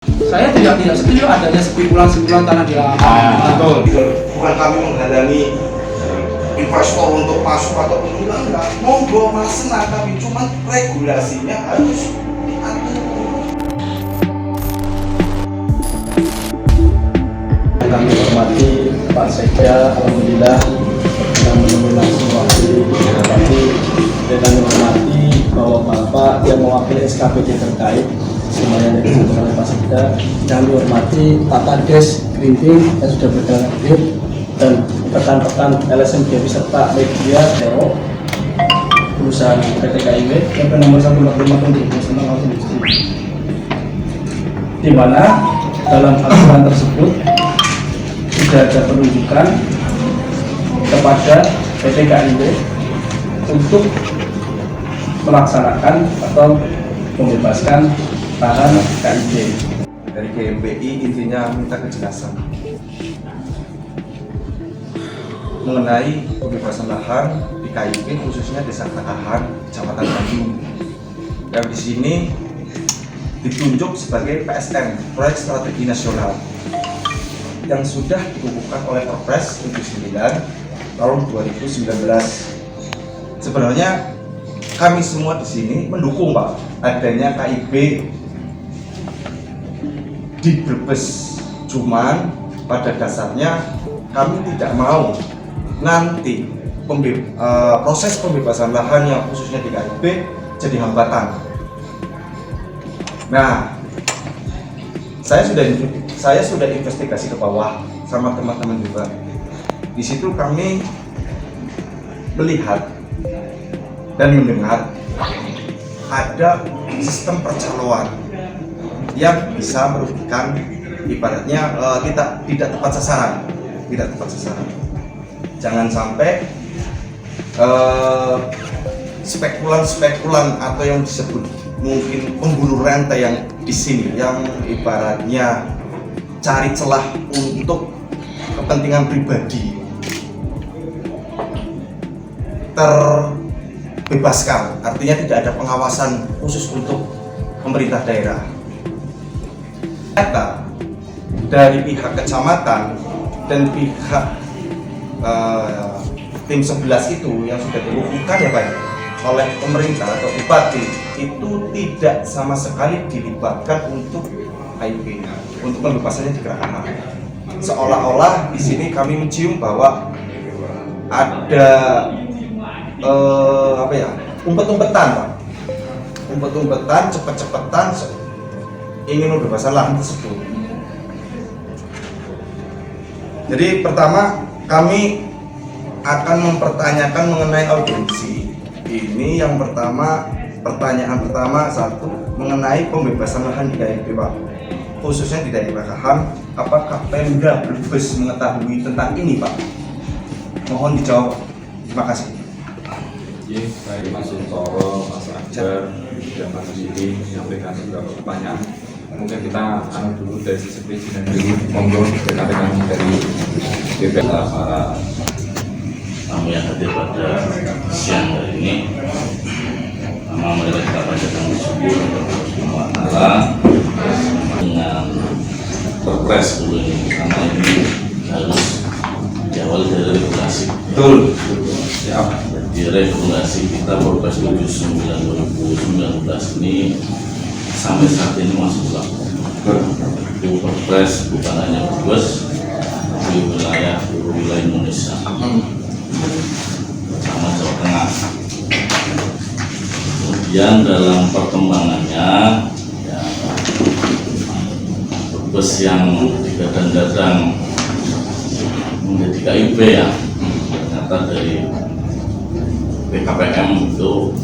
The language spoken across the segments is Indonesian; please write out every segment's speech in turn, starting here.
Saya tidak setuju adanya spekulan tanah di Betul. Bukan kami menghalangi investor untuk masuk ataupun enggak. Monggo malah senang kami, cuma regulasinya harus diatur. Kami hormati Pak Sekda, alhamdulillah yang menemui langsung wakil bupati, dan kami hormati bahwa Bapak yang mewakili SKPD terkait semuanya yang disampaikan oleh Pak Sekda. Kami hormati Pak Kades Grinting yang sudah berjalan aktif, dan rekan-rekan LSM Dewi serta media Hero perusahaan PT KIW yang nomor 145 untuk nasional industri, di mana dalam aturan tersebut sudah ada penunjukan kepada PT KIW untuk melaksanakan atau membebaskan lahan KIW. Dari GMPI intinya minta kejelasan mengenai pembebasan lahan di KIP, khususnya Desa Takahan, Kecamatan Bandung, yang di sini ditunjuk sebagai PSN (Proyek Strategi Nasional) yang sudah dikukuhkan oleh Perpres 79 tahun 2019. Sebenarnya kami semua di sini mendukung Pak adanya KIP di Brebes, cuman pada dasarnya kami tidak mau nanti proses pembebasan lahan yang khususnya di KIP jadi hambatan. Nah, saya sudah investigasi ke bawah sama teman-teman juga. Di situ kami melihat dan mendengar ada sistem percaloan yang bisa merugikan, ibaratnya tidak tepat sasaran. Jangan sampai spekulan atau yang disebut mungkin pemburu rantai yang di sini, yang ibaratnya cari celah untuk kepentingan pribadi terbebaskan. Artinya tidak ada pengawasan khusus untuk pemerintah daerah. Ternyata dari pihak kecamatan dan pihak tim 11 itu yang sudah dikukuhkan ya Pak oleh pemerintah atau bupati, itu tidak sama sekali dilibatkan untuk KIP, untuk pembebasannya di Kerakahan. Seolah-olah di sini kami mencium bahwa ada umpet-umpetan Pak, cepet-cepetan ingin membebasan lahan tersebut. Jadi pertama kami akan mempertanyakan mengenai audiensi. Ini yang pertama, pertanyaan pertama satu mengenai pembebasan lahan di KIP Pak, khususnya di daerah Kahang. Apakah Pemda Brebes mengetahui tentang ini Pak? Mohon dijawab. Terima kasih. Baik Mas Suntoro, Mas Akbar, dan Mas Didi menyampaikan beberapa pertanyaan. Mungkin kita dulu dari sisi perizinan dulu, monggo rekan-rekan dari BPK, para tamu yang hadir pada siang hari ini. Pertama, mari kita panjatkan syukur kepada Allah Taala dengan Perpres dulu ini, karena ini harus diawali dari regulasi. Betul. Jadi regulasi kita Perpres 79/2019 ini sampai saat ini masih berlaku. Itu Perpres bukan hanya Brebes, tapi wilayah Indonesia, sama Jawa Tengah. Kemudian dalam perkembangannya, ya, Brebes yang digadang-gadang menjadi KIP ya, ternyata dari BKPM itu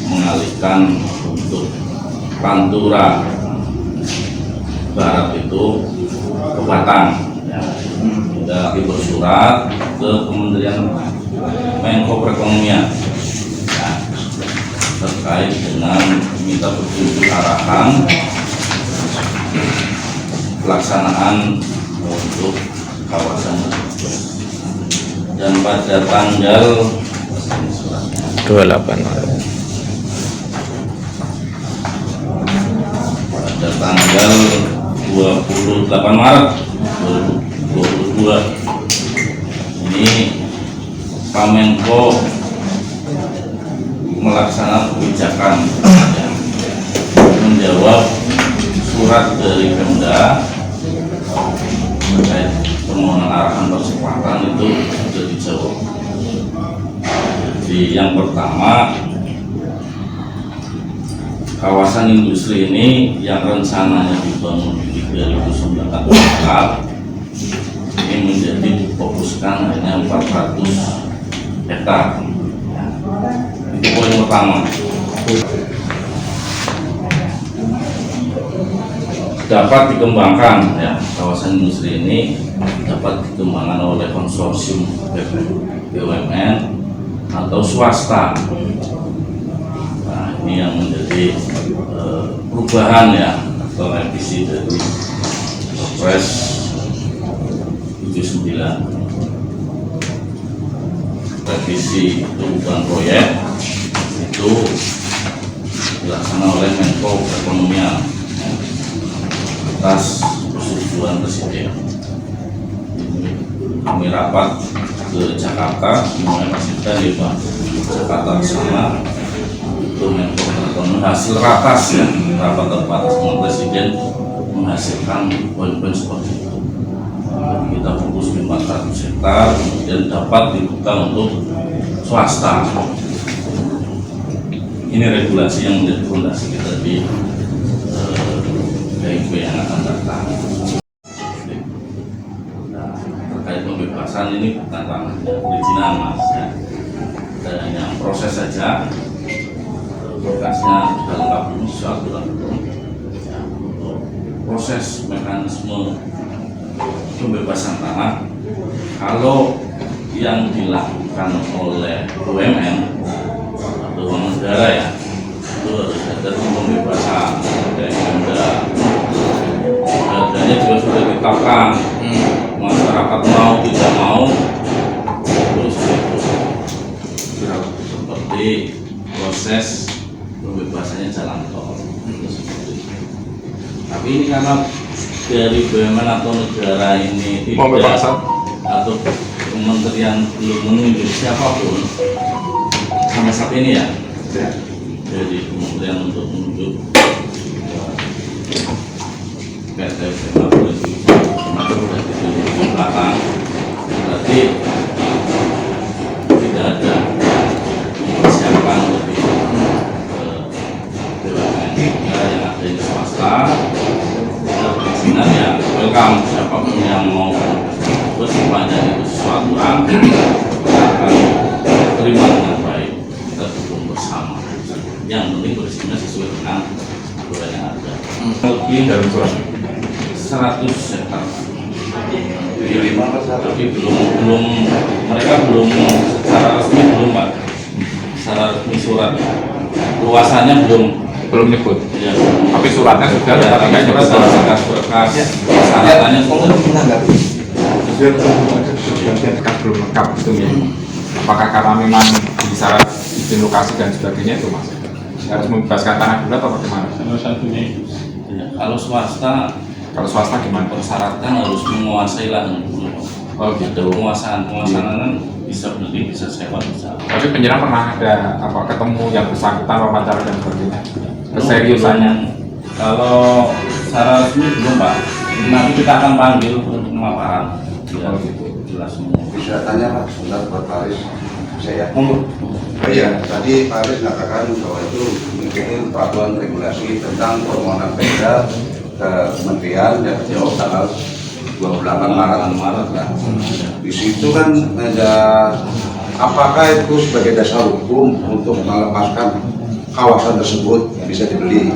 mengalihkan untuk Pantura Barat itu ke Batang. Kita bersurat ke Kementerian Menko Perekonomian terkait dengan minta petunjuk arahan pelaksanaan untuk kawasan tersebut. Dan pada tanggal 28 Maret tanggal 28 Maret 2022 ini Pamenko melaksanakan kebijakan menjawab surat dari Pemda terkait permohonan arahan percepatan itu sudah dijawab. Jadi yang pertama, kawasan industri ini yang rencananya dibangun di 3.900 ini menjadi difokuskan hanya 400 hektar. Itu poin pertama. Dapat dikembangkan, ya, kawasan industri ini dapat dikembangkan oleh konsorsium BUMN atau swasta. Nah, ini yang menjadi perubahan, ya, atau revisi dari Perpres 79. Revisi perubahan proyek itu dilaksanakan oleh Menko Perekonomian atas persetujuan Presiden. Kami rapat ke Jakarta, semuanya pastikan di Jakarta sana itu Menko Perekonomian hasil ratas, ya, rapat terbatas dengan Presiden menghasilkan poin-poin seperti itu. Kita fokus di 400 hektar, kemudian dapat dibuka untuk swasta. Ini regulasi yang menjadi fondasi kita di KIP yang akan datang. Nah, terkait pembebasan ini bukan ranahnya perizinan, Mas, ya. Dan yang proses saja, berkasnya sudah lengkap belum, sesuatu belum. Ya, untuk proses mekanisme pembebasan tanah, kalau yang dilakukan oleh BUMN atau bank negara, ya, itu harus ada pembebasan dari Pemda. Harganya juga sudah ditetapkan, masyarakat mau tidak mau terus seperti proses pembebasannya jalan tol. Tapi ini karena dari BUMN atau negara ini tidak atau kementerian belum menunjuk siapapun sampai saat ini, ya, jadi kementerian untuk menunjuk PT Pemda sudah ditunjuk di belakang, berarti tidak ada persiapan lebih BUMN yang ada di swasta. Sebenarnya welcome siapapun yang mau, terus sepanjang itu sesuatu akan terima dengan baik, kita dukung bersama. Yang penting bersihnya sesuai dengan aturan yang ada. Lebih dari 100 hektar, tapi belum mereka belum secara resmi, belum, Pak, secara resmi surat luasannya belum nyebut, ya. Tapi suratnya sudah ada, berkas syaratannya sudah. Belum lengkap itu, ya. Apakah karena memang di syarat izin lokasi dan sebagainya itu, Mas, harus membebaskan tanah dulu atau bagaimana? Ya, kalau swasta gimana? Persyaratan harus menguasai lahan dulu. Oh, gitu. Ada penguasaan kan bisa beli, bisa sewa, bisa. Tapi penyidik pernah ada ketemu yang bersangkutan, wawancara dan sebagainya, keseriusannya? Kalau secara resmi belum, Pak. Nanti kita akan panggil untuk pemaparan. Ya, jelas semua. Bisa tanya Pak, sebentar buat Pak Aris. Saya oh iya, tadi Pak Aris mengatakan bahwa itu mengikuti peraturan regulasi tentang permohonan Pemda ke Kementerian yang jauh tanggal 28 Maret. Nah, di situ kan ada apakah itu sebagai dasar hukum untuk melepaskan kawasan tersebut bisa dibeli.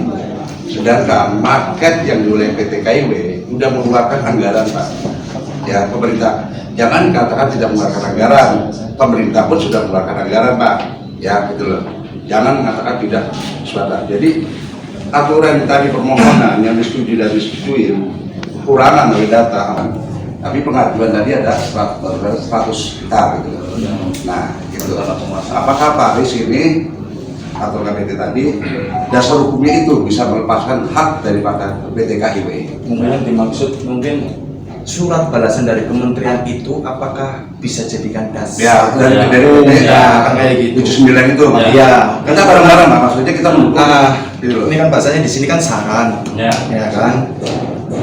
Sedangkan market yang oleh PT KIW sudah mengeluarkan anggaran, Pak. Ya, pemerintah jangan katakan tidak mengeluarkan anggaran, pemerintah pun sudah mengeluarkan anggaran, Pak. Ya, gitu loh. Jangan mengatakan tidak sesuatu. Jadi aturan tadi permohonan yang disetujui dan disetujui kekurangan dari data, tapi pengajuan tadi ada 100 hektar gitu. Nah, gitu. Apakah Pak Aris ini atau KPT tadi, dasar hukumnya itu bisa melepaskan hak daripada PT KIW. Mungkin yang dimaksud mungkin surat balasan dari kementerian itu apakah bisa jadikan dasar? Ya, dari ya, kayak gitu. 79 itu. Ya, Kita bareng-bareng, Pak. Maksudnya kita mendukung. Ini kan bahasanya di sini kan saran, Ya. ya kan.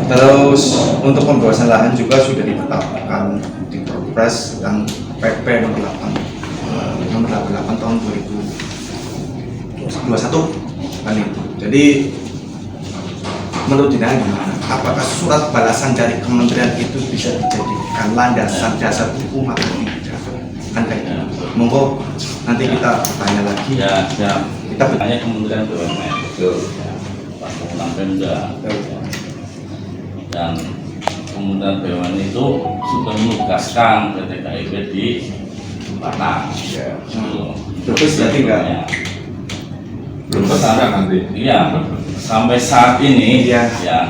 Terus untuk pembebasan lahan juga sudah ditetapkan di Perpres dan PP nomor 8 tahun 2021 kan itu. Jadi menurut Dina gimana? Apakah surat balasan dari kementerian itu bisa dijadikan landasan dasar hukum atau tidak? Kan kayak gitu. Monggo nanti kita tanya lagi. Ya, Kita hanya Kementerian BUMN, Pak Pembangunan Pemda, dan Kementerian BUMN itu sudah menugaskan PT KIW di Batang. Terus berarti enggak? Ya. Belum tersangka nanti. Iya, sampai saat ini Iya. ya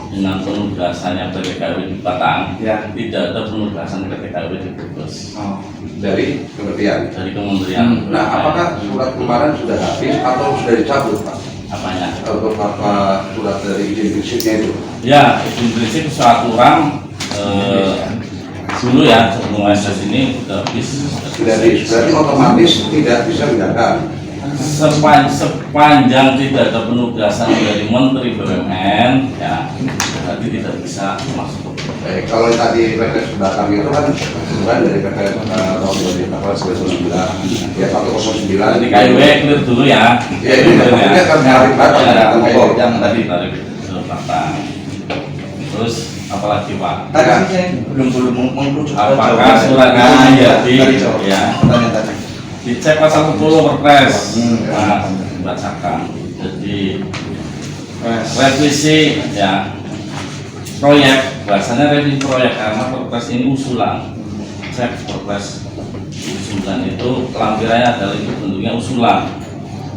dengan penugasannya PT KIW di Batang, Ya. tidak ada penugasan PT KIW di Brebes Oh. Dari kementerian. dari Kementerian. Nah, apakah surat kemarin sudah habis atau sudah dicabut, Pak? Apanya? Untuk apa surat dari izin prinsipnya itu? Ya, izin prinsip peraturan dulu ya sebelum SS ini sudah habis. Sudah habis. Berarti otomatis tidak bisa bedakan. Sepanjang tidak ada penugasan dari Menteri BUMN, ya berarti tidak bisa masuk. Kalau tadi PPS belakang itu kan bukan dari PPS tahun 2009, ya 109. Jadi KIW clear dulu ya. Ya, ini maksudnya kan tarik belakang, Ya, kan, Pak. yang tadi tarik belakang. Terus apalagi Pak? Tadi saya belum mengkerucut. Apakah surat itu menjadi ya Pertanyaan tadi. dicek pasal 10 Perpres, nah, dibacakan. Jadi revisi ya proyek, bahasanya revisi proyek karena Perpres ini usulan. Cek Perpres usulan itu lampirannya adalah itu bentuknya usulan.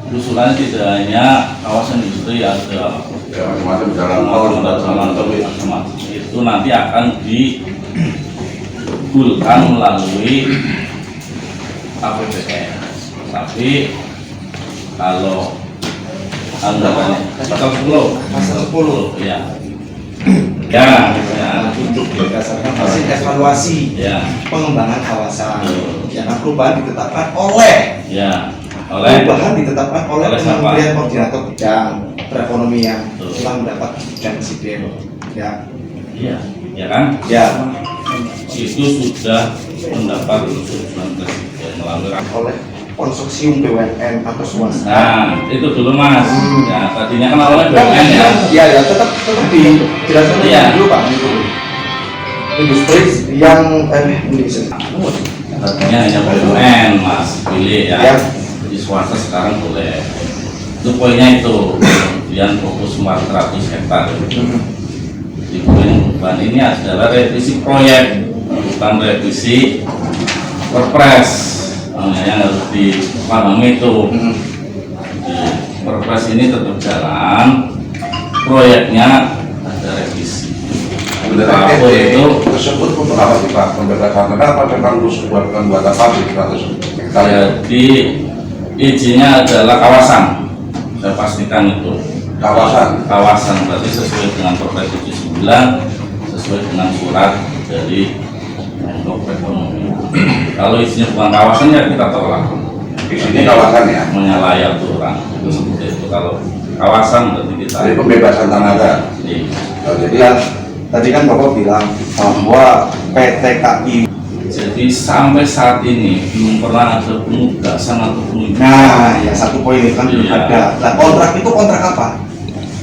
Usulan tidak hanya kawasan industri, ada Ya, macam-macam jalan tol, macam-macam. Itu nanti akan digulkan melalui APBN. Tapi kalau anggarannya pasal 10 ya. Ya, Untuk berdasarkan hasil evaluasi ya, pengembangan kawasan, yang perubahan ditetapkan oleh ya. Oleh perubahan ditetapkan oleh Oleh siapa? Kementerian Koordinator Bidang Perekonomian Betul. setelah mendapat dan presiden. Ya, iya, ya kan? ya, Itu sudah mendapat usulan presiden melalui oleh konsorsium BUMN atau swasta. Nah, itu dulu Mas. Ya, tadinya kan awalnya BUMN ya. Ya, ya, tetap dijelaskan Iya. dulu Pak. Industri yang industri. Tadinya hanya BUMN Mas, pilih ya. Ya. Di swasta sekarang boleh. Itu poinnya itu. Kemudian fokus 400 hektar. Di poin ini adalah revisi proyek, bukan revisi Perpres. Yang harus dipahami itu. Di Perpres ini tetap jalan, proyeknya ada revisi. Sebenarnya Apa itu? tersebut untuk apa sih Pak? Pembebasan tanah apa tentang buat apa sih 100 hektar? Jadi izinnya adalah kawasan. Saya pastikan itu. Kawasan. Kawasan berarti sesuai dengan Perpres 79, sesuai dengan surat dari Menko Perekonomian. Kalau isinya bukan kawasan ya kita tolak. Di sini kawasan ya. Menyalahi aturan itu seperti itu. Kalau kawasan berarti kita. Jadi pembebasan tanah kan. Jadi, Oh, jadi Ya, tadi kan Bapak bilang bahwa PT KIW. jadi sampai saat ini belum pernah ada penugasan atau penugasan. Nah, ya satu poin itu kan belum Iya. ada. Nah, kontrak itu kontrak apa?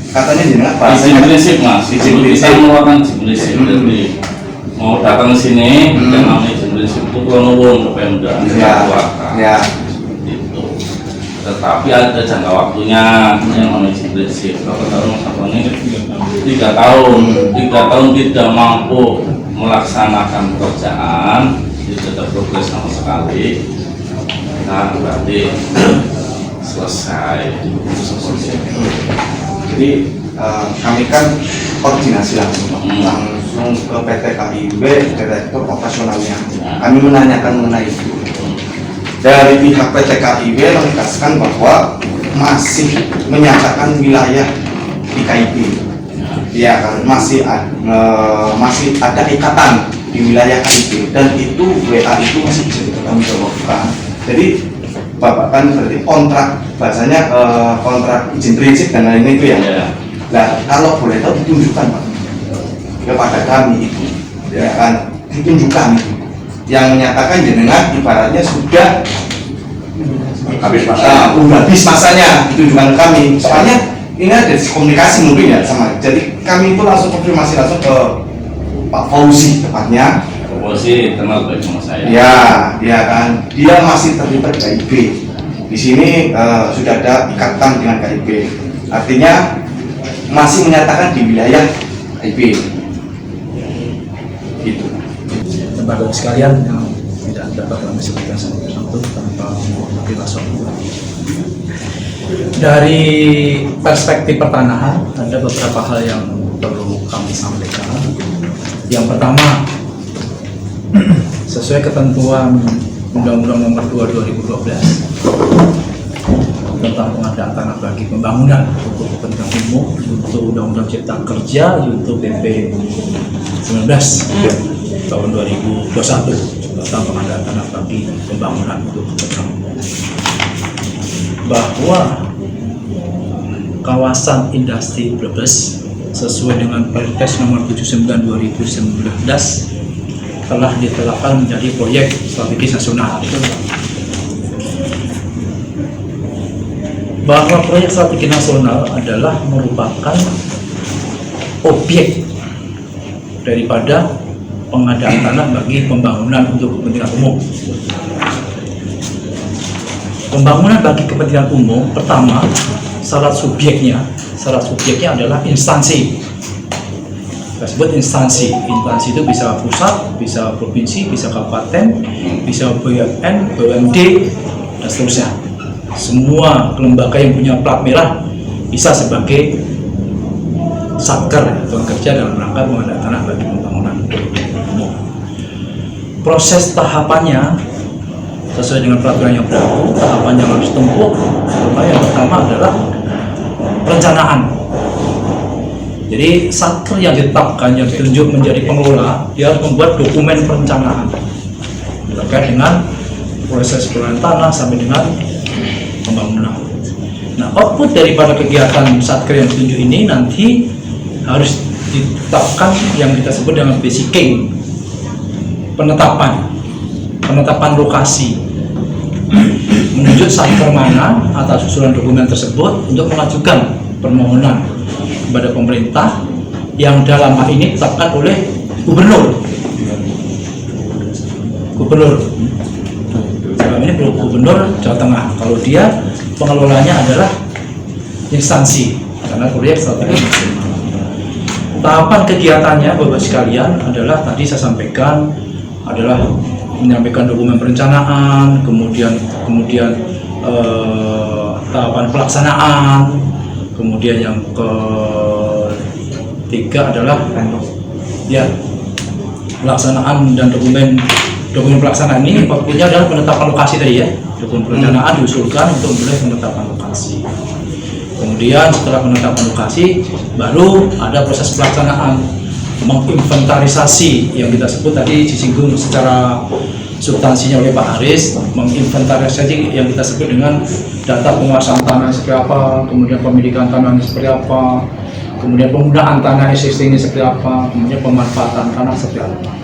Katanya di mana? Izin Bahasanya prinsip Mas, Izin itu prinsip. kita mengeluarkan izin prinsip. Jadi mau datang ke sini, yang namanya izin prinsip itu kalau nuwun ke Pemda, Ya, keluarkan. ya. Itu. Tetapi ada jangka waktunya yang namanya izin prinsip. Kalau taruh masalahnya 3 tahun, 3 tahun tidak mampu melaksanakan pekerjaan, tidak ada progres sama sekali. Nah, berarti selesai. Seperti itu. Jadi kami kan koordinasi langsung Hmm. langsung ke PT KIW, direktur operasionalnya. Kami menanyakan mengenai itu. Dari pihak PT KIW menegaskan bahwa masih menyatakan wilayah di KIB. Ya kan, masih ada ikatan di wilayah KIB, dan itu WA itu masih bisa dipertanggungjawabkan. Jadi Bapak kan berarti kontrak, bahasanya kontrak izin prinsip dan lain-lain itu ya. Nah, kalau boleh tahu ditunjukkan Pak kepada kami itu, ya kan, ditunjukkan itu yang menyatakan jenengan ibaratnya sudah Habis masa. habis masanya, ditunjukkan kami. Soalnya ini ada komunikasi mungkin ya sama. Jadi kami itu langsung konfirmasi langsung ke Pak Fauzi tepatnya. Posisi kenal baik sama saya. Ya, dia kan, dia masih terlibat KIB. Di sini sudah ada ikatan dengan KIB. Artinya masih menyatakan di wilayah KIB. Gitu. Bapak sekalian yang tidak dapat kami sebutkan satu tanpa mewakili langsung. Dari perspektif pertanahan ada beberapa hal yang perlu kami sampaikan. Yang pertama, sesuai ketentuan Undang-Undang Nomor 2 2012 tentang pengadaan tanah bagi pembangunan untuk kepentingan umum, untuk Undang-Undang Cipta Kerja, untuk PP 19 tahun 2021 tentang pengadaan tanah bagi pembangunan untuk kepentingan umum, bahwa kawasan industri Brebes sesuai dengan Perpres Nomor 79 2019 telah ditetapkan menjadi proyek strategis nasional. Bahwa proyek strategi nasional adalah merupakan objek daripada pengadaan tanah bagi pembangunan untuk kepentingan umum. Pembangunan bagi kepentingan umum, pertama, syarat subjeknya adalah instansi. Kita sebut instansi itu bisa pusat, bisa provinsi, bisa kabupaten, bisa BUMN, BUMD, dan seterusnya. Semua lembaga yang punya plat merah bisa sebagai satker atau kerja dalam rangka pengadaan tanah bagi pembangunan umum. Proses tahapannya sesuai dengan peraturan yang berlaku, tahapan yang harus ditempuh. Yang pertama adalah perencanaan. Jadi satker yang ditetapkan, yang ditunjuk menjadi pengelola, dia harus membuat dokumen perencanaan terkait dengan proses pengadaan tanah sampai dengan pembangunan. Nah, output daripada kegiatan satker yang ditunjuk ini nanti harus ditetapkan yang kita sebut dengan basicing, penetapan lokasi, menunjuk satker mana atas susulan dokumen tersebut untuk mengajukan permohonan kepada pemerintah yang dalam hal ini ditetapkan oleh gubernur. Dalam ini gubernur Jawa Tengah. Kalau dia pengelolanya adalah instansi karena proyek strategi. Tahapan kegiatannya Bapak sekalian adalah tadi saya sampaikan adalah menyampaikan dokumen perencanaan, kemudian tahapan pelaksanaan, kemudian yang ketiga adalah pelaksanaan dan dokumen pelaksanaan ini outputnya adalah penetapan lokasi tadi ya. Dokumen perencanaan diusulkan untuk mulai penetapan lokasi. Kemudian setelah penetapan lokasi baru ada proses pelaksanaan, menginventarisasi yang kita sebut tadi disinggung secara substansinya oleh Pak Haris, menginventarisasi yang kita sebut dengan data penguasaan tanah seperti apa, kemudian pemilikan tanah seperti apa, kemudian penggunaan tanah existing ini seperti apa, kemudian pemanfaatan tanah seperti apa.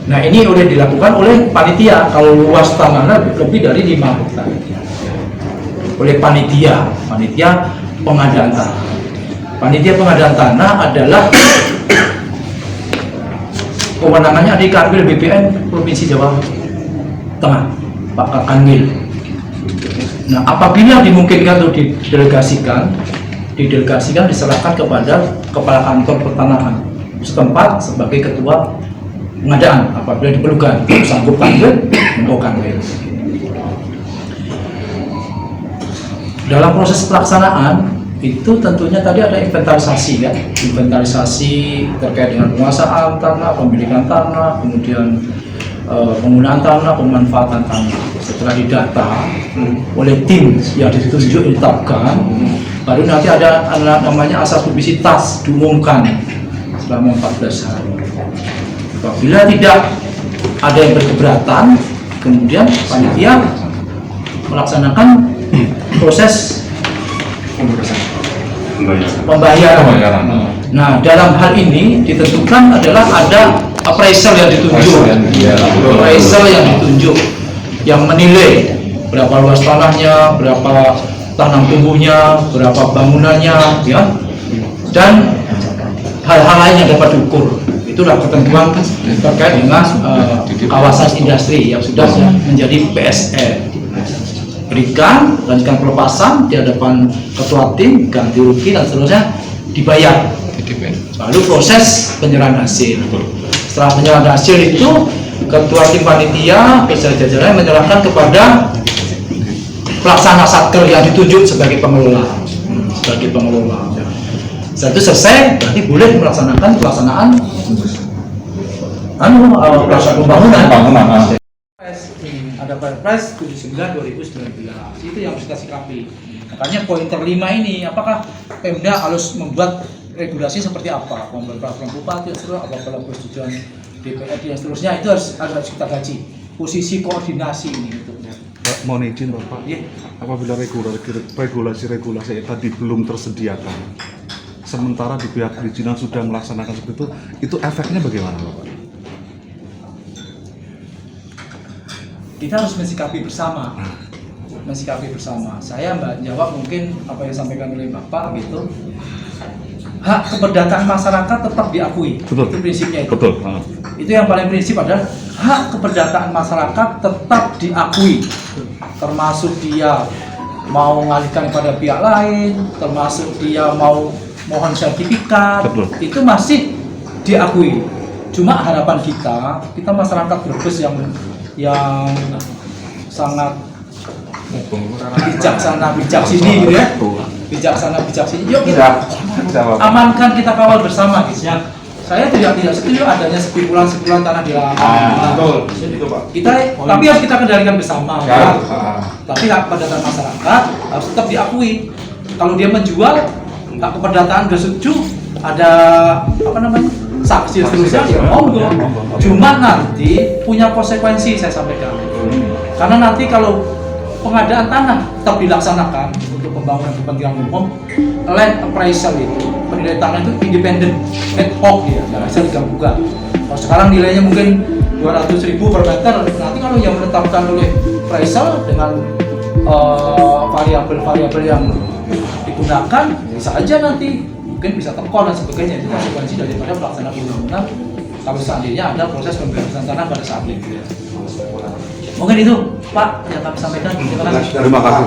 Nah, ini dilakukan oleh panitia kalau luas tanahnya lebih dari 5 hektar. Oleh panitia pengadaan tanah. Panitia pengadaan tanah adalah kewenangannya ada di Kanwil BPN Provinsi Jawa Tengah, Pak Kanwil. Nah, apabila dimungkinkan untuk didelegasikan diserahkan kepada Kepala Kantor Pertanahan setempat sebagai ketua pengadaan apabila diperlukan, sanggup Kanwil, untuk Kanwil. Dalam proses pelaksanaan itu tentunya tadi ada inventarisasi ya, inventarisasi terkait dengan penguasaan tanah, pemilikan tanah, kemudian penggunaan tanah, pemanfaatan tanah. Setelah didata oleh tim yang ditunjuk ditetapkan, baru nanti ada namanya asas publisitas diumumkan selama 14 hari. Apabila tidak ada yang berkeberatan, kemudian panitia melaksanakan proses pembayaran. Nah, dalam hal ini ditentukan adalah ada appraisal yang ditunjuk, yang menilai berapa luas tanahnya, berapa tanam tumbuhnya, berapa bangunannya, ya, dan hal-hal lain yang dapat diukur. Itulah ketentuan terkait dengan kawasan industri yang sudah menjadi PSE. Berikan, lanjutkan pelepasan di hadapan ketua tim, ganti rugi dan seterusnya, dibayar. Lalu proses penyerahan hasil. Setelah penyerahan hasil itu, ketua tim panitia beserta jajarannya menyerahkan kepada pelaksana satker yang ditunjuk sebagai pengelola. Setelah itu selesai, berarti boleh melaksanakan pelaksanaan pembangunan. Ada Perpres 79/2019 itu yang harus kita sikapi. Makanya poin terlima ini, apakah Pemda harus membuat regulasi seperti apa, membuat peraturan bupati, apabila persetujuan DPRD dan seterusnya, itu harus kita kaji. Posisi koordinasi ini itu. Pak, mohon izin Bapak, apabila regulasi tadi belum tersediakan, sementara di pihak perizinan sudah melaksanakan seperti itu efeknya bagaimana Bapak? Kita harus mensikapi bersama. Saya jawab mungkin apa yang disampaikan oleh Bapak gitu. Hak keperdataan masyarakat tetap diakui. Betul. Itu prinsipnya itu. Betul. Itu yang paling prinsip adalah hak keperdataan masyarakat tetap diakui. Termasuk dia mau mengalihkan kepada pihak lain, termasuk dia mau mohon sertifikat, betul, itu masih diakui. Cuma harapan kita masyarakat Brebes yang sangat bijaksini gitu ya, bijaksini. Yuk kita amankan, kita kawal bersama gitu. Saya tidak setuju adanya spekulan tanah di lapangan. Tapi harus kita kendalikan bersama. Ya. Tapi hak keperdataan masyarakat harus tetap diakui. Kalau dia menjual, hak keperdataan sudah setuju, ada saksi seterusnya, ya monggo. Cuma nanti punya konsekuensi, saya sampaikan. Karena nanti kalau pengadaan tanah tetap dilaksanakan untuk pembangunan kepentingan umum, land appraisal itu, penilaian tanah itu independen, ad hoc ya, nggak bisa diganggu. Kalau sekarang nilainya mungkin 200.000 per meter, nanti kalau yang menetapkan oleh appraisal dengan variabel-variabel yang digunakan, bisa aja nanti mungkin bisa tekor dan sebagainya. Itu konsekuensi daripada pelaksanaan pembangunan kalau seandainya ada proses pembebasan tanah pada saat itu. Mungkin itu Pak yang kami sampaikan. Terima kasih. Terima kasih.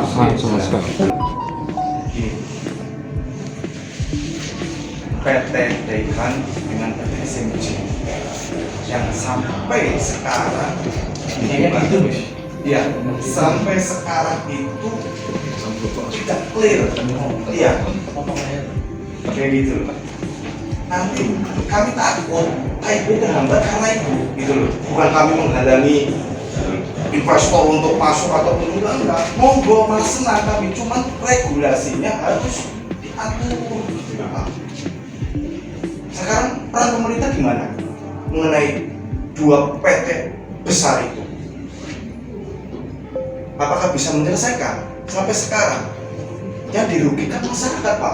PT Daihan dengan PT SMJ yang sampai sekarang sampai sekarang itu tidak clear, kayak gitu. Nanti kami takut KIP terhambat karena itu, gitu loh. Bukan kami menghalangi investor untuk masuk ataupun enggak. Monggo malah senang kami, cuman regulasinya harus diatur. Sekarang peran pemerintah gimana mengenai dua PT besar itu? Apakah bisa menyelesaikan? Sampai sekarang yang dirugikan masyarakat, Pak.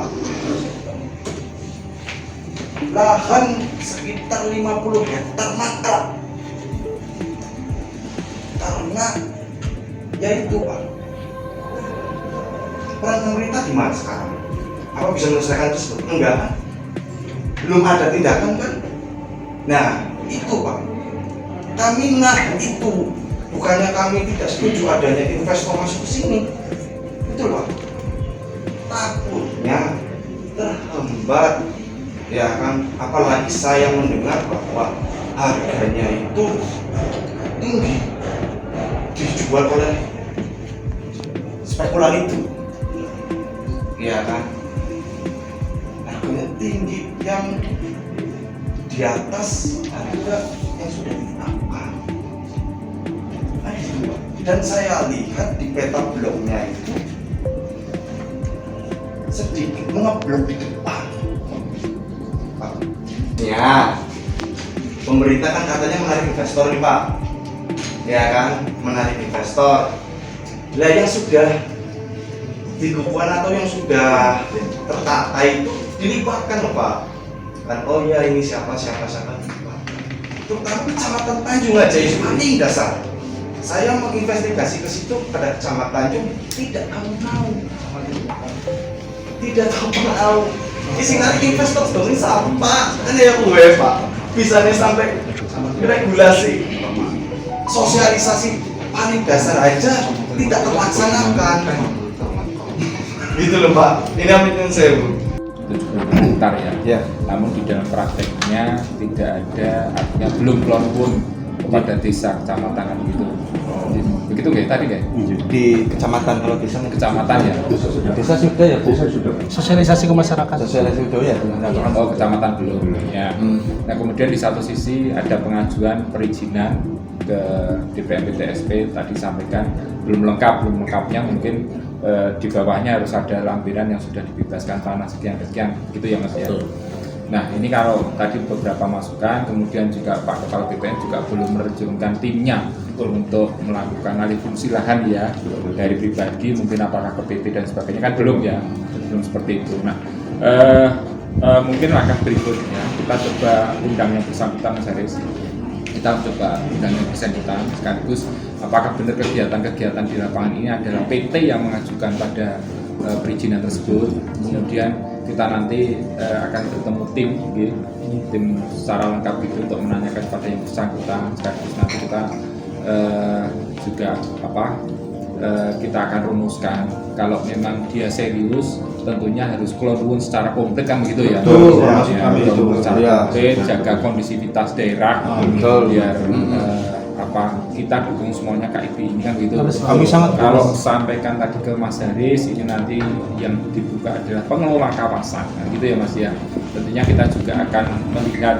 Lahan sekitar 50 hektar mangkrak karena yaitu, Pak. Peran pemerintah gimana sekarang? Apa bisa menyelesaikan tersebut? Enggak kan? Belum ada tindakan kan? Nah itu, Pak, kami itu bukannya kami tidak setuju adanya investor masuk ke sini, betul, Pak. Takutnya terhambat, ya kan? Apalagi saya mendengar bahwa harganya itu tinggi, dijual oleh spekulan itu, ya kan? Harganya tinggi yang di atas harga yang sudah ditetapkan. Dan saya lihat di peta bloknya itu sedikit mengeblok di depan. Ya, pemerintah kan katanya menarik investor nih Pak, ya kan, menarik investor. Lah yang sudah dikukuhan atau yang sudah tertata itu dilibatkan loh Pak. Kan oh ya ini siapa. Terutama Kecamatan Tanjung aja itu paling dasar. Saya menginvestigasi ke situ pada Kecamatan Tanjung tidak tahu. Tidak tahu. Isi narik investor dong ini sampah. Kan ya gue Pak. Bisa nih sampai regulasi, sosialisasi paling dasar aja tidak terlaksanakan. Gitu loh Pak. Ini apa saya Bu? Itu juga bentar ya. Namun di dalam prakteknya tidak ada, artinya belum pun kepada desa kecamatan kan gitu. Begitu kayak tadi kayak Di kecamatan, kalau desa kecamatan ya. desa sudah ya Bu? Sosialisasi ke masyarakat. Sosialisasi itu ya. Oh kecamatan belum ya. Nah kemudian di satu sisi ada pengajuan perizinan ke DPMP TSP tadi sampaikan belum lengkapnya mungkin di bawahnya harus ada lampiran yang sudah dibebaskan tanah sekian gitu ya Mas ya. Nah ini kalau tadi beberapa masukan, kemudian juga Pak Kepala BPN juga belum menerjunkan timnya untuk melakukan alih fungsi lahan ya dari pribadi mungkin apakah ke PP dan sebagainya kan belum seperti itu. Nah mungkin langkah berikutnya kita coba undang yang bersangkutan Mas Haris, kita coba undang yang bersangkutan sekaligus apakah benar kegiatan-kegiatan di lapangan ini adalah PT yang mengajukan pada perizinan tersebut. Kemudian kita nanti akan bertemu tim secara lengkap itu untuk menanyakan pada yang bersangkutan, sekaligus nanti kita juga kita akan rumuskan kalau memang dia serius tentunya harus keluar secara komplit kan begitu ya. Betul, secara komplit, jaga kondisivitas daerah biar kita dukung semuanya KIP ini kan gitu. Kami sangat kalau sampaikan tadi ke Mas Haris ini nanti yang dibuka adalah pengelola kawasan nah, gitu ya Mas ya. Tentunya kita juga akan melihat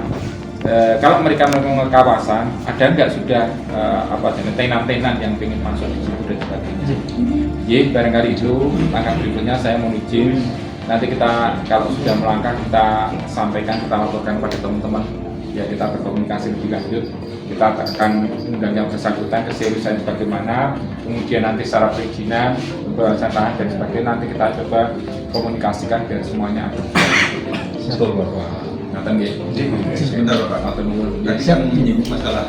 kalau mereka mengelola kawasan ada nggak sudah tenan-tenan yang ingin masuk di situ dan sebagainya. Jadi barangkali itu langkah berikutnya saya mau izin nanti kita kalau sudah melangkah kita sampaikan, kita laporkan kepada teman-teman ya, kita berkomunikasi lebih lanjut, kita akan undang yang bersangkutan keseriusan bagaimana, kemudian nanti secara perizinan, pembahasan lahan dan sebagainya nanti kita coba komunikasikan biar semuanya ada. Betul Bapak. Nanti nggih. Sebentar Bapak. Tadi yang menyinggung masalah